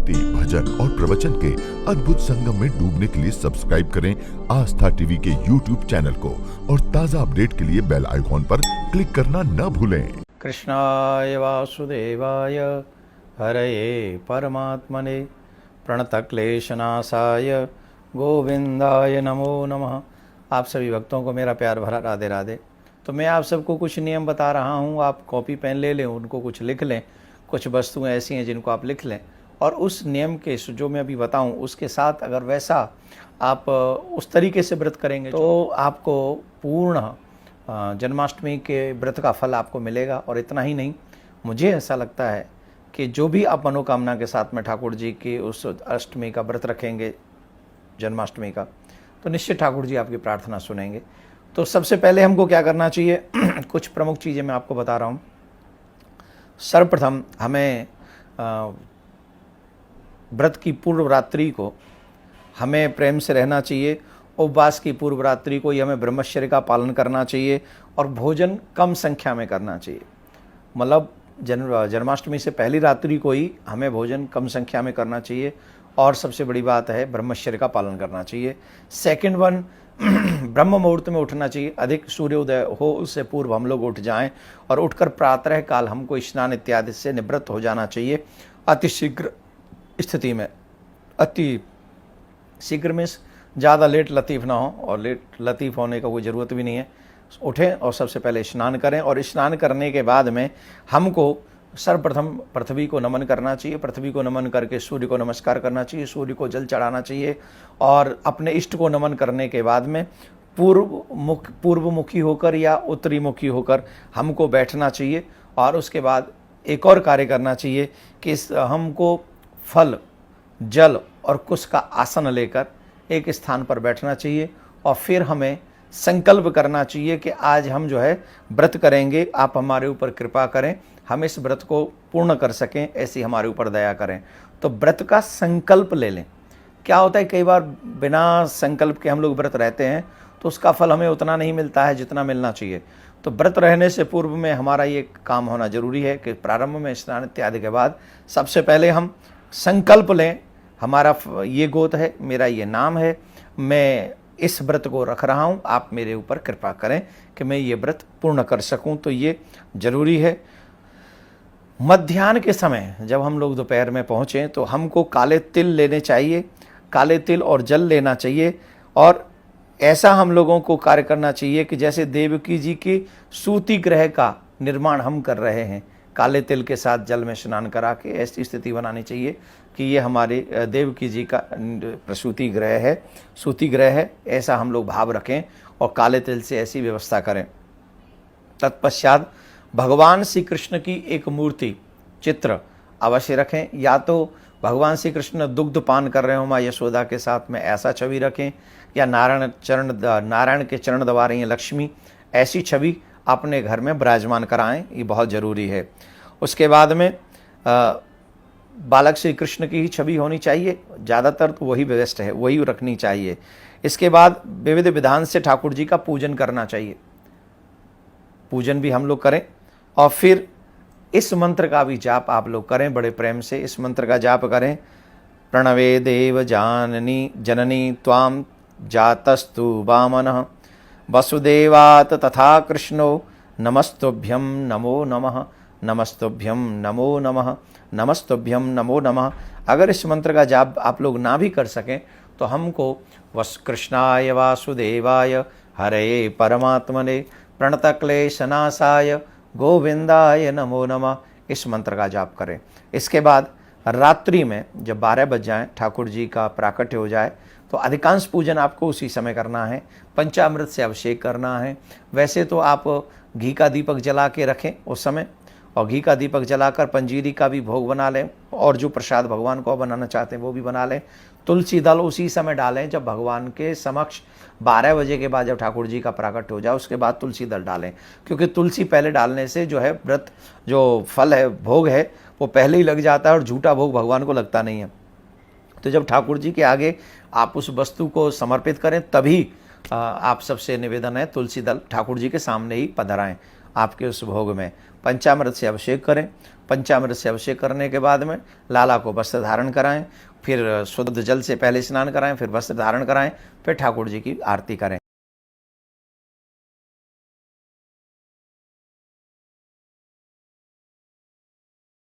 भक्ति, भजन और प्रवचन के अद्भुत संगम में डूबने के लिए सब्सक्राइब करें आस्था टीवी के YouTube चैनल को और ताज़ा अपडेट के लिए बेल आइकॉन पर क्लिक करना न भूलें। कृष्णाय वासुदेवाय हरये परमात्मने प्रणतक्लेशनाशाय गोविंदाय नमो नमः। आप सभी भक्तों को मेरा प्यार भरा राधे राधे। तो मैं आप सबको कुछ नियम बता रहा हूँ, आप कॉपी पेन ले लें, उनको कुछ लिख लें। कुछ वस्तुएं ऐसी हैं जिनको आप लिख लें और उस नियम के जो मैं अभी बताऊँ उसके साथ अगर वैसा आप उस तरीके से व्रत करेंगे तो आपको पूर्ण जन्माष्टमी के व्रत का फल आपको मिलेगा। और इतना ही नहीं, मुझे ऐसा लगता है कि जो भी आप मनोकामना के साथ में ठाकुर जी की उस अष्टमी का व्रत रखेंगे, जन्माष्टमी का, तो निश्चित ठाकुर जी आपकी प्रार्थना सुनेंगे। तो सबसे पहले हमको क्या करना चाहिए, कुछ प्रमुख चीज़ें मैं आपको बता रहा हूँ। सर्वप्रथम हमें व्रत की पूर्व रात्रि को हमें प्रेम से रहना चाहिए। उपवास की पूर्व रात्रि को हमें ब्रह्मचर्य का पालन करना चाहिए और भोजन कम संख्या में करना चाहिए। मतलब जन्माष्टमी से पहली रात्रि को ही हमें भोजन कम संख्या में करना चाहिए और सबसे बड़ी बात है ब्रह्मचर्य का पालन करना चाहिए। सेकंड वन, ब्रह्म मुहूर्त में उठना चाहिए। अधिक सूर्योदय हो उससे पूर्व हम लोग उठ जाएं और उठकर प्रातः काल हमको स्नान इत्यादि से निवृत्त हो जाना चाहिए। अति शीघ्र स्थिति में, अति शीघ्र में ज़्यादा लेट लतीफ़ ना हो, और लेट लतीफ़ होने का कोई ज़रूरत भी नहीं है। उठें और सबसे पहले स्नान करें और स्नान करने के बाद में हमको सर्वप्रथम पृथ्वी को नमन करना चाहिए। पृथ्वी को नमन करके सूर्य को नमस्कार करना चाहिए, सूर्य को जल चढ़ाना चाहिए और अपने इष्ट को नमन करने के बाद में पूर्वमुखी होकर या उत्तरी मुखी होकर हमको बैठना चाहिए। और उसके बाद एक और कार्य करना चाहिए कि हमको फल, जल और कुश का आसन लेकर एक स्थान पर बैठना चाहिए और फिर हमें संकल्प करना चाहिए कि आज हम जो है व्रत करेंगे, आप हमारे ऊपर कृपा करें, हम इस व्रत को पूर्ण कर सकें, ऐसी हमारे ऊपर दया करें। तो व्रत का संकल्प ले लें। क्या होता है, कई बार बिना संकल्प के हम लोग व्रत रहते हैं तो उसका फल हमें उतना नहीं मिलता है जितना मिलना चाहिए। तो व्रत रहने से पूर्व में हमारा ये काम होना जरूरी है कि प्रारंभ में स्नान इत्यादि के बाद सबसे पहले हम संकल्प लें, हमारा ये गोत्र है, मेरा ये नाम है, मैं इस व्रत को रख रहा हूँ, आप मेरे ऊपर कृपा करें कि मैं ये व्रत पूर्ण कर सकूँ। तो ये जरूरी है। मध्याह्न के समय जब हम लोग दोपहर में पहुँचें तो हमको काले तिल लेने चाहिए, काले तिल और जल लेना चाहिए। और ऐसा हम लोगों को कार्य करना चाहिए कि जैसे देवकी जी की सूती ग्रह का निर्माण हम कर रहे हैं, काले तिल के साथ जल में स्नान करा के ऐसी स्थिति बनानी चाहिए कि ये हमारे देवकी जी का प्रसूति ग्रह है, सूती ग्रह है, ऐसा हम लोग भाव रखें और काले तिल से ऐसी व्यवस्था करें। तत्पश्चात भगवान श्री कृष्ण की एक मूर्ति, चित्र अवश्य रखें। या तो भगवान श्री कृष्ण दुग्ध पान कर रहे हो माँ यशोदा के साथ में, ऐसा छवि रखें, या नारायण के चरण दबा रही हैं लक्ष्मी, ऐसी छवि अपने घर में विराजमान कराएं, ये बहुत ज़रूरी है। उसके बाद में बालक श्री कृष्ण की ही छवि होनी चाहिए, ज़्यादातर तो वही बेस्ट है, वही रखनी चाहिए। इसके बाद विविध विधान से ठाकुर जी का पूजन करना चाहिए, पूजन भी हम लोग करें। और फिर इस मंत्र का भी जाप आप लोग करें, बड़े प्रेम से इस मंत्र का जाप करें। प्रणवे देव जाननी जननी त्वाम जातस्तु वामनः वसुदेवात तथा कृष्णो नमस्तुभ्यं नमो नमः, नमस्तुभ्यं नमो नमः, नमस्तुभ्यं नमो नमः। अगर इस मंत्र का जाप आप लोग ना भी कर सकें तो हमको कृष्णाय वासुदेवाय हरये परमात्मने प्रणतक्लेशनाशाय गोविंदाय नमो नमः, इस मंत्र का जाप करें। इसके बाद रात्रि में जब 12 बज जाएँ, ठाकुर जी का प्राकट्य हो जाए, तो अधिकांश पूजन आपको उसी समय करना है। पंचामृत से अभिषेक करना है। वैसे तो आप घी का दीपक जला के रखें उस समय, और घी का दीपक जलाकर पंजीरी का भी भोग बना लें और जो प्रसाद भगवान को बनाना चाहते हैं वो भी बना लें। तुलसी दल उसी समय डालें जब भगवान के समक्ष 12 बजे के बाद जब ठाकुर जी का प्राकट्य हो जाए उसके बाद तुलसी दल डालें, क्योंकि तुलसी पहले डालने से जो है व्रत जो फल है, भोग है, वो पहले ही लग जाता है और झूठा भोग भगवान को लगता नहीं है। तो जब ठाकुर जी के आगे आप उस वस्तु को समर्पित करें तभी आप सबसे निवेदन है तुलसी दल ठाकुर जी के सामने ही पधराएं आपके उस भोग में। पंचामृत से अभिषेक करें। पंचामृत से अभिषेक करने के बाद में लाला को वस्त्र धारण कराएं, फिर शुद्ध जल से पहले स्नान कराएं, फिर वस्त्र धारण कराएं, फिर ठाकुर जी की आरती करें।